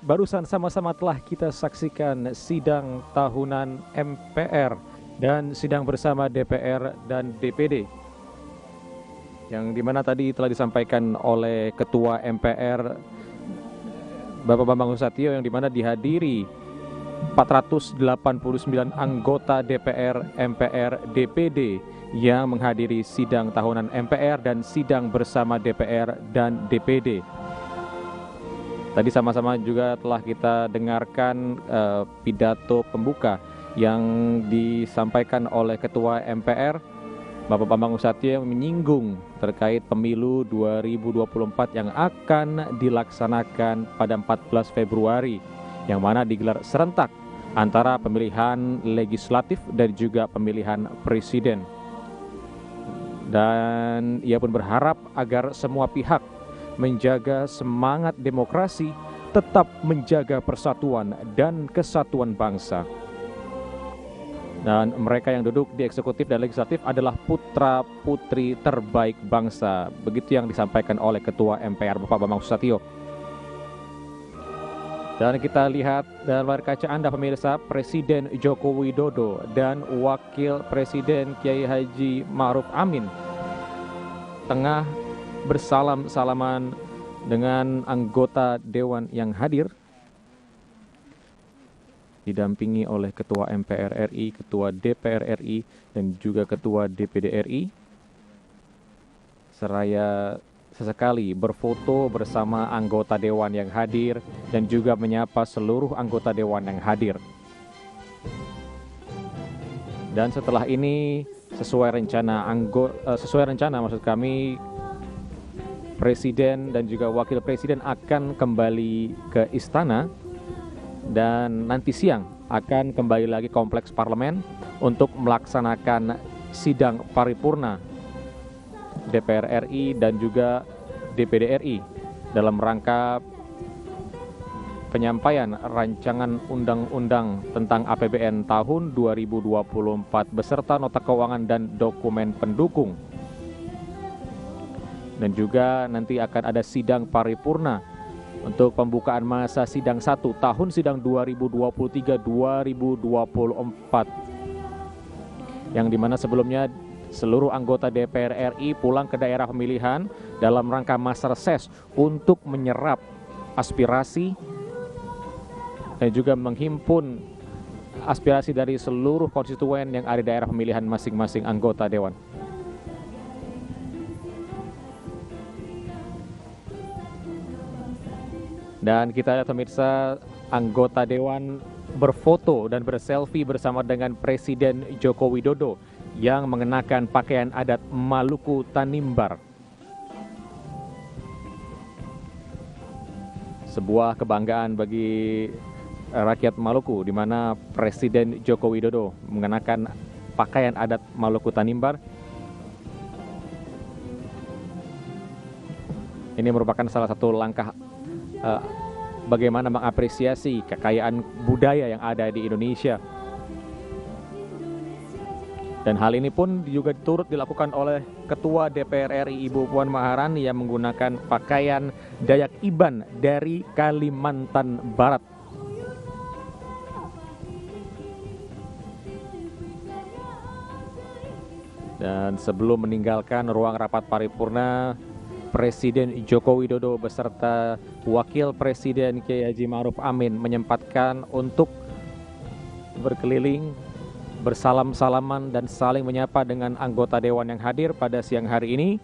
barusan sama-sama telah kita saksikan sidang tahunan MPR dan sidang bersama DPR dan DPD. Yang dimana tadi telah disampaikan oleh Ketua MPR Bapak Bambang Susatyo, yang dimana dihadiri 489 anggota DPR, MPR, DPD yang menghadiri sidang tahunan MPR dan sidang bersama DPR dan DPD. Tadi sama-sama juga telah kita dengarkan pidato pembuka yang disampaikan oleh Ketua MPR Bapak Bambang Susatyo, yang menyinggung terkait pemilu 2024 yang akan dilaksanakan pada 14 Februari, yang mana digelar serentak antara pemilihan legislatif dan juga pemilihan presiden. Dan ia pun berharap agar semua pihak menjaga semangat demokrasi, tetap menjaga persatuan dan kesatuan bangsa. Dan mereka yang duduk di eksekutif dan legislatif adalah putra-putri terbaik bangsa. Begitu yang disampaikan oleh Ketua MPR Bapak Bambang Susatyo. Dan kita lihat dalam layar kaca Anda pemirsa, Presiden Joko Widodo dan Wakil Presiden Kiai Haji Ma'ruf Amin tengah bersalam-salaman dengan anggota Dewan yang hadir, didampingi oleh Ketua MPR RI, Ketua DPR RI, dan juga Ketua DPD RI. Seraya sesekali berfoto bersama anggota Dewan yang hadir dan juga menyapa seluruh anggota Dewan yang hadir. Dan setelah ini sesuai rencana maksud kami, Presiden dan juga Wakil Presiden akan kembali ke istana dan nanti siang akan kembali lagi kompleks parlemen untuk melaksanakan sidang paripurna DPR RI dan juga DPD RI dalam rangka penyampaian rancangan undang-undang tentang APBN tahun 2024 beserta nota keuangan dan dokumen pendukung. Dan juga nanti akan ada sidang paripurna untuk pembukaan masa sidang 1 tahun sidang 2023-2024, yang dimana sebelumnya seluruh anggota DPR RI pulang ke daerah pemilihan dalam rangka masa reses untuk menyerap aspirasi dan juga menghimpun aspirasi dari seluruh konstituen yang ada di daerah pemilihan masing-masing anggota Dewan. Dan kita lihat pemirsa, anggota Dewan berfoto dan berselfie bersama dengan Presiden Joko Widodo yang mengenakan pakaian adat Maluku Tanimbar. Sebuah kebanggaan bagi rakyat Maluku, di mana Presiden Joko Widodo mengenakan pakaian adat Maluku Tanimbar. Ini merupakan salah satu langkah bagaimana mengapresiasi kekayaan budaya yang ada di Indonesia. Dan hal ini pun juga turut dilakukan oleh Ketua DPR RI Ibu Puan Maharani yang menggunakan pakaian Dayak Iban dari Kalimantan Barat. Dan sebelum meninggalkan ruang rapat paripurna, Presiden Joko Widodo beserta Wakil Presiden Kiai Haji Ma'ruf Amin menyempatkan untuk berkeliling, bersalam-salaman dan saling menyapa dengan anggota Dewan yang hadir pada siang hari ini.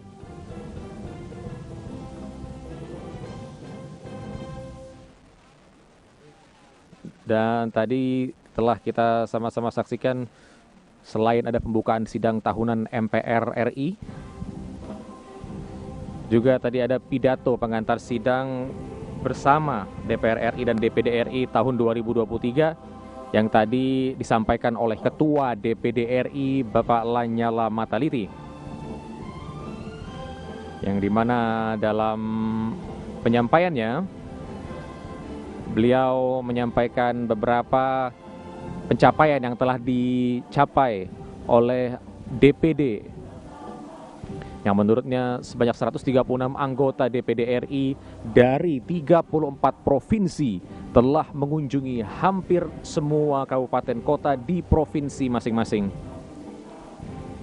Dan tadi telah kita sama-sama saksikan, selain ada pembukaan sidang tahunan MPR RI, juga tadi ada pidato pengantar sidang bersama DPR RI dan DPD RI tahun 2023 yang tadi disampaikan oleh Ketua DPD RI Bapak Lanyala Mataliti, yang dimana dalam penyampaiannya beliau menyampaikan beberapa pencapaian yang telah dicapai oleh DPD yang menurutnya sebanyak 136 anggota DPD RI dari 34 provinsi telah mengunjungi hampir semua kabupaten kota di provinsi masing-masing.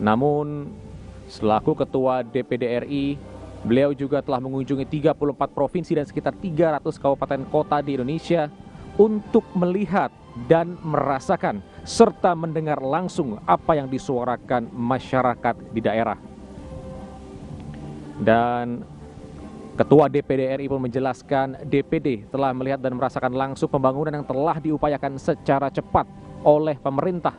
Namun, selaku Ketua DPD RI, beliau juga telah mengunjungi 34 provinsi dan sekitar 300 kabupaten kota di Indonesia untuk melihat dan merasakan serta mendengar langsung apa yang disuarakan masyarakat di daerah. Dan Ketua DPD RI pun menjelaskan DPD telah melihat dan merasakan langsung pembangunan yang telah diupayakan secara cepat oleh pemerintah,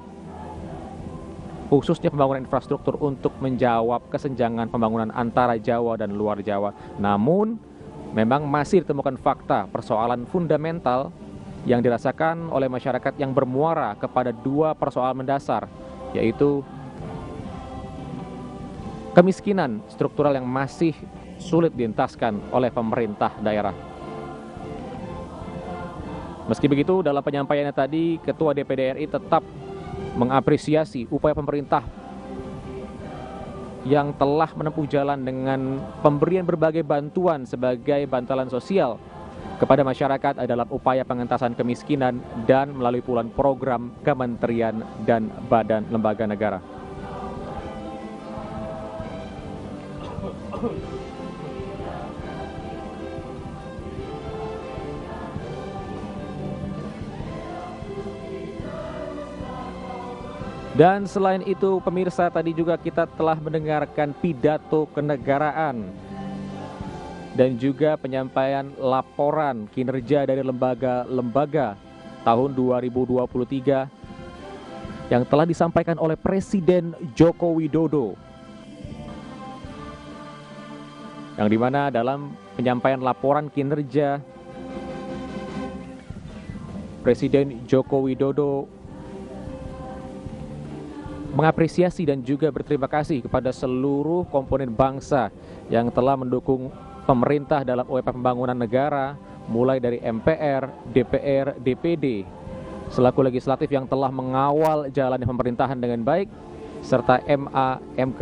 khususnya pembangunan infrastruktur untuk menjawab kesenjangan pembangunan antara Jawa dan luar Jawa. Namun, memang masih ditemukan fakta persoalan fundamental yang dirasakan oleh masyarakat yang bermuara kepada dua persoalan mendasar, yaitu kemiskinan struktural yang masih sulit dientaskan oleh pemerintah daerah. Meski begitu, dalam penyampaiannya tadi, Ketua DPD RI tetap mengapresiasi upaya pemerintah yang telah menempuh jalan dengan pemberian berbagai bantuan sebagai bantalan sosial kepada masyarakat dalam upaya pengentasan kemiskinan dan melalui puluhan program kementerian dan badan lembaga negara. Dan selain itu, pemirsa, tadi juga kita telah mendengarkan pidato kenegaraan dan juga penyampaian laporan kinerja dari lembaga-lembaga tahun 2023 yang telah disampaikan oleh Presiden Joko Widodo. Yang dimana dalam penyampaian laporan kinerja, Presiden Joko Widodo mengapresiasi dan juga berterima kasih kepada seluruh komponen bangsa yang telah mendukung pemerintah dalam upaya pembangunan negara, mulai dari MPR, DPR, DPD, selaku legislatif yang telah mengawal jalannya pemerintahan dengan baik, serta MA, MK,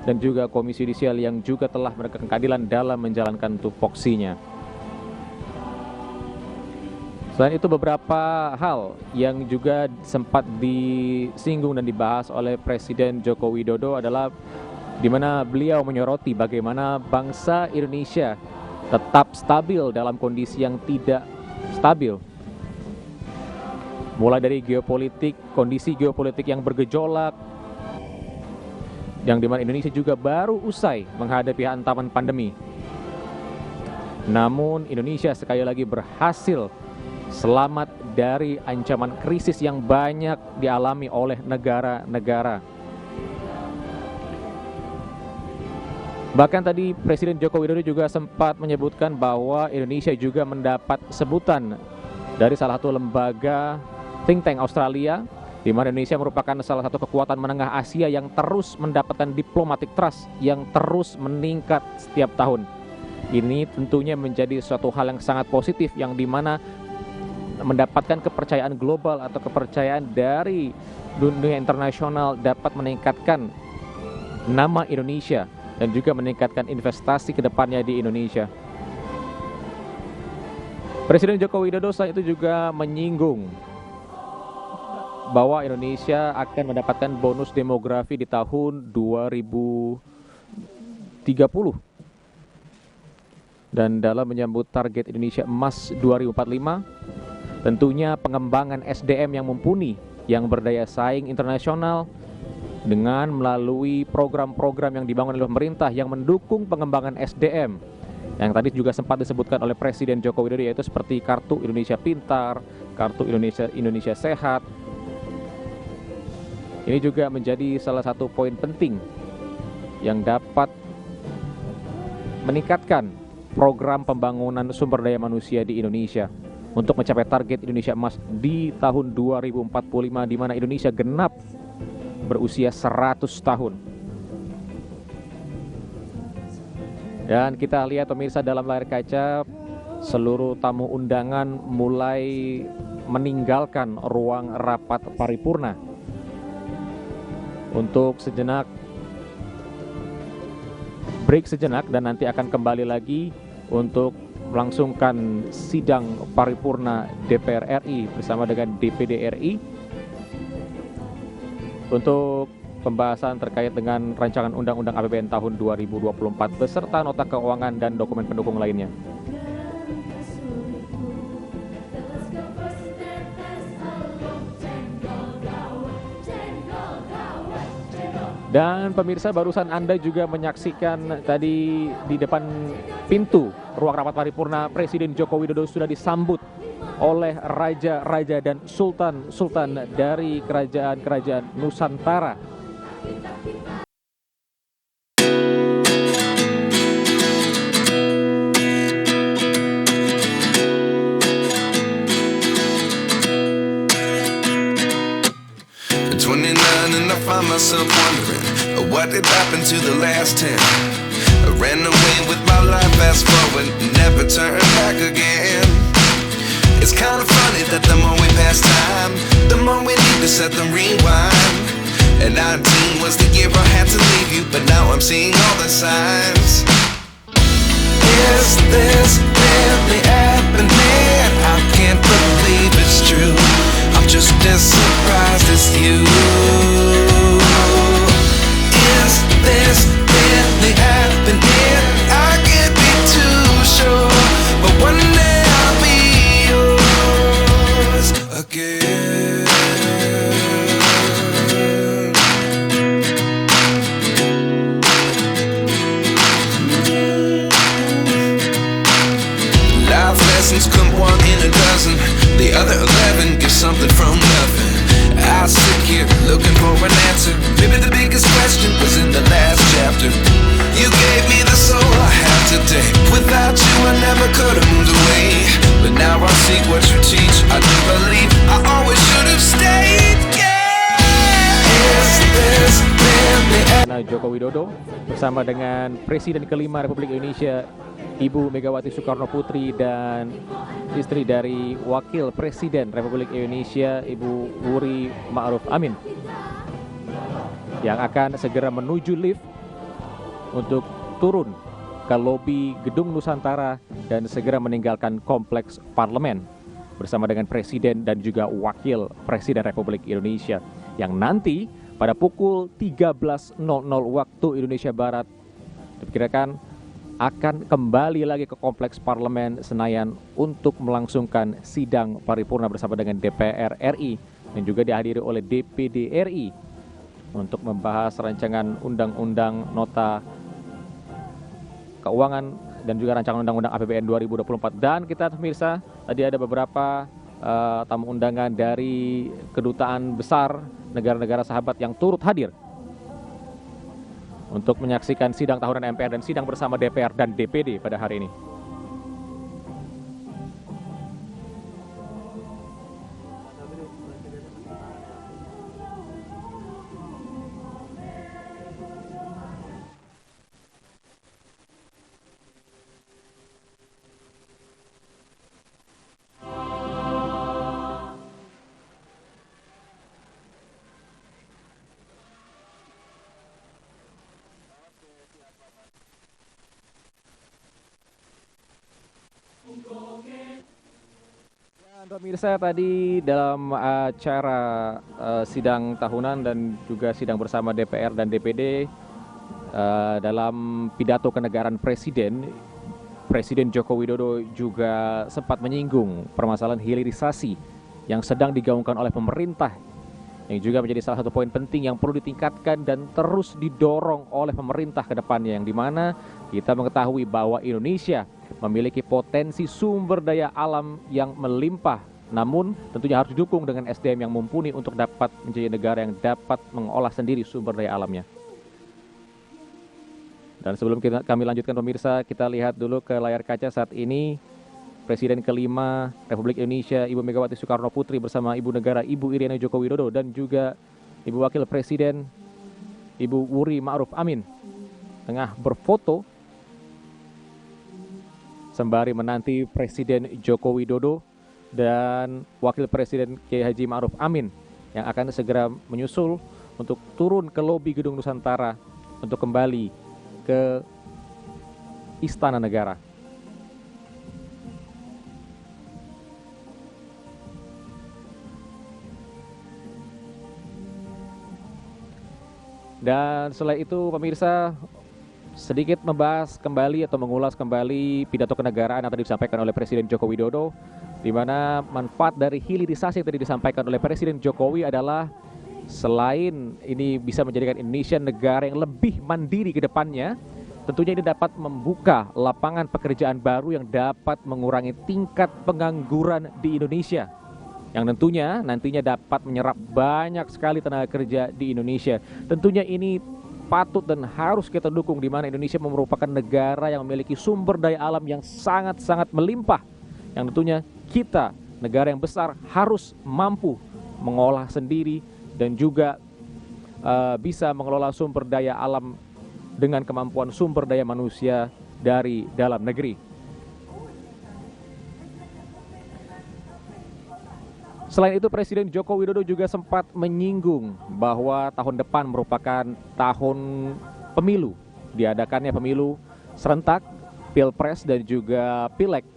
dan juga Komisi Yudisial yang juga telah menegakkan keadilan dalam menjalankan tupoksinya. Selain itu, beberapa hal yang juga sempat disinggung dan dibahas oleh Presiden Joko Widodo adalah di mana beliau menyoroti bagaimana bangsa Indonesia tetap stabil dalam kondisi yang tidak stabil. Mulai dari geopolitik, kondisi geopolitik yang bergejolak, yang dimana Indonesia juga baru usai menghadapi hantaman pandemi. Namun Indonesia sekali lagi berhasil selamat dari ancaman krisis yang banyak dialami oleh negara-negara. Bahkan tadi Presiden Joko Widodo juga sempat menyebutkan bahwa Indonesia juga mendapat sebutan dari salah satu lembaga think tank Australia, di mana Indonesia merupakan salah satu kekuatan menengah Asia yang terus mendapatkan diplomatic trust yang terus meningkat setiap tahun. Ini tentunya menjadi suatu hal yang sangat positif, yang dimana mendapatkan kepercayaan global atau kepercayaan dari dunia internasional dapat meningkatkan nama Indonesia dan juga meningkatkan investasi ke depannya di Indonesia. Presiden Joko Widodo saat itu juga menyinggung bahwa Indonesia akan mendapatkan bonus demografi di tahun 2030. Dan dalam menyambut target Indonesia Emas 2045, tentunya pengembangan SDM yang mumpuni, yang berdaya saing internasional, dengan melalui program-program yang dibangun oleh pemerintah yang mendukung pengembangan SDM, yang tadi juga sempat disebutkan oleh Presiden Joko Widodo, yaitu seperti Kartu Indonesia Pintar, Kartu Indonesia Sehat. Ini juga menjadi salah satu poin penting yang dapat meningkatkan program pembangunan sumber daya manusia di Indonesia untuk mencapai target Indonesia Emas di tahun 2045, di mana Indonesia genap berusia 100 tahun. Dan kita lihat pemirsa dalam layar kaca, seluruh tamu undangan mulai meninggalkan ruang rapat paripurna untuk sejenak break sejenak dan nanti akan kembali lagi untuk melangsungkan sidang paripurna DPR RI bersama dengan DPD RI untuk pembahasan terkait dengan rancangan Undang-Undang APBN tahun 2024 beserta nota keuangan dan dokumen pendukung lainnya. Dan pemirsa, barusan Anda juga menyaksikan tadi di depan pintu ruang rapat paripurna Presiden Joko Widodo sudah disambut oleh raja-raja dan sultan-sultan dari kerajaan-kerajaan Nusantara. And I find myself wondering what did happen to the last 10. I ran away with my life, fast forward, never turn back again. It's kind of funny that the more we pass time, the more we need to set them rewind. And 19 was the year I had to leave you, but now I'm seeing all the signs. Is this really happening? I can't believe it's true. I'm just as surprised as you. Is this really happening? I can't be too sure, but one day I'll be yours again. Life lessons come one in a dozen. The other 11 get something from nothing. I sit here looking for an answer. Maybe the biggest question was in the last chapter. You gave me the soul I have today. Without you I never could have moved away. But now I see what you teach. I do believe I always should have stayed. Yeah. Is this really Joko Widodo bersama dengan Presiden kelima Republik Indonesia Ibu Megawati Soekarno Putri dan istri dari Wakil Presiden Republik Indonesia Ibu Wuri Ma'ruf Amin yang akan segera menuju lift untuk turun ke lobi Gedung Nusantara dan segera meninggalkan kompleks parlemen bersama dengan Presiden dan juga Wakil Presiden Republik Indonesia yang nanti pada pukul 13.00 waktu Indonesia Barat diperkirakan akan kembali lagi ke kompleks parlemen Senayan untuk melangsungkan sidang paripurna bersama dengan DPR RI dan juga dihadiri oleh DPD RI untuk membahas rancangan undang-undang nota keuangan dan juga rancangan undang-undang APBN 2024. Dan kita pemirsa, tadi ada beberapa tamu undangan dari kedutaan besar negara-negara sahabat yang turut hadir untuk menyaksikan sidang tahunan MPR dan sidang bersama DPR dan DPD pada hari ini. Dan pemirsa, tadi dalam acara sidang tahunan dan juga sidang bersama DPR dan DPD dalam pidato kenegaraan Presiden Joko Widodo juga sempat menyinggung permasalahan hilirisasi yang sedang digaungkan oleh pemerintah yang juga menjadi salah satu poin penting yang perlu ditingkatkan dan terus didorong oleh pemerintah ke depannya, yang dimana kita mengetahui bahwa Indonesia memiliki potensi sumber daya alam yang melimpah, namun tentunya harus didukung dengan SDM yang mumpuni untuk dapat menjadi negara yang dapat mengolah sendiri sumber daya alamnya. Dan sebelum kami lanjutkan pemirsa, kita lihat dulu ke layar kaca saat ini Presiden kelima Republik Indonesia Ibu Megawati Soekarno Putri bersama Ibu Negara Ibu Iriana Joko Widodo dan juga Ibu Wakil Presiden Ibu Wuri Ma'ruf Amin tengah berfoto sembari menanti Presiden Joko Widodo dan Wakil Presiden Kiai Haji Ma'ruf Amin yang akan segera menyusul untuk turun ke lobi Gedung Nusantara untuk kembali ke Istana Negara. Dan setelah itu pemirsa, sedikit membahas kembali atau mengulas kembali pidato kenegaraan yang tadi disampaikan oleh Presiden Joko Widodo, di mana manfaat dari hilirisasi yang tadi disampaikan oleh Presiden Jokowi adalah selain ini bisa menjadikan Indonesia negara yang lebih mandiri ke depannya, tentunya ini dapat membuka lapangan pekerjaan baru yang dapat mengurangi tingkat pengangguran di Indonesia, yang tentunya nantinya dapat menyerap banyak sekali tenaga kerja di Indonesia. Tentunya ini patut dan harus kita dukung, di mana Indonesia merupakan negara yang memiliki sumber daya alam yang sangat-sangat melimpah, yang tentunya kita, negara yang besar, harus mampu mengolah sendiri dan juga bisa mengelola sumber daya alam dengan kemampuan sumber daya manusia dari dalam negeri. Selain itu, Presiden Joko Widodo juga sempat menyinggung bahwa tahun depan merupakan tahun pemilu. Diadakannya pemilu serentak, Pilpres dan juga Pileg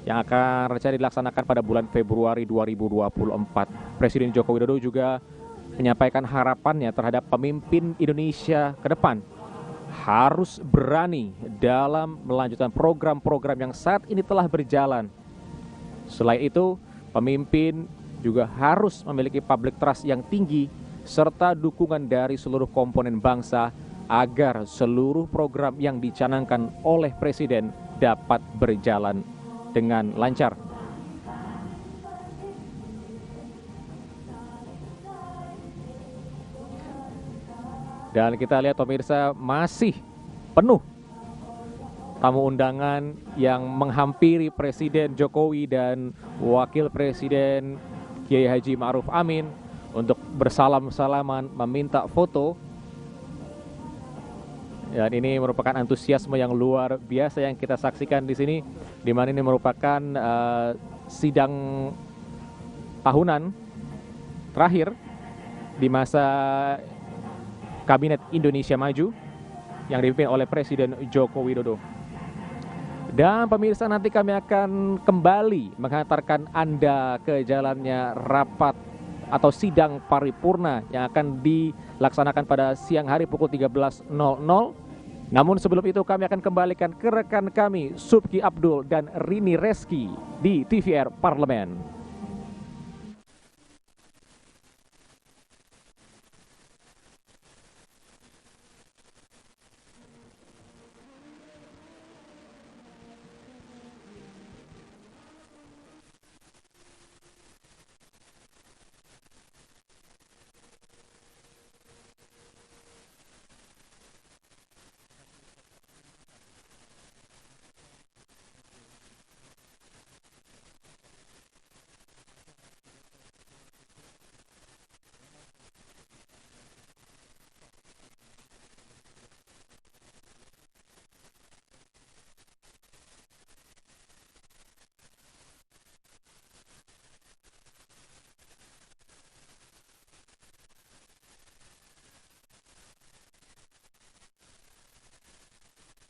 yang akan rencana dilaksanakan pada bulan Februari 2024. Presiden Joko Widodo juga menyampaikan harapannya terhadap pemimpin Indonesia ke depan harus berani dalam melanjutkan program-program yang saat ini telah berjalan. Selain itu, pemimpin juga harus memiliki public trust yang tinggi serta dukungan dari seluruh komponen bangsa agar seluruh program yang dicanangkan oleh Presiden dapat berjalan dengan lancar. Dan kita lihat pemirsa, masih penuh tamu undangan yang menghampiri Presiden Jokowi dan Wakil Presiden Kiai Haji Ma'ruf Amin untuk bersalam-salaman, meminta foto. Dan ini merupakan antusiasme yang luar biasa yang kita saksikan di sini, di mana ini merupakan sidang tahunan terakhir di masa Kabinet Indonesia Maju yang dipimpin oleh Presiden Joko Widodo. Dan pemirsa, nanti kami akan kembali mengantarkan Anda ke jalannya rapat atau sidang paripurna yang akan dilaksanakan pada siang hari pukul 13.00. Namun sebelum itu kami akan kembalikan ke rekan kami Subki Abdul dan Rini Reski di TVR Parlemen.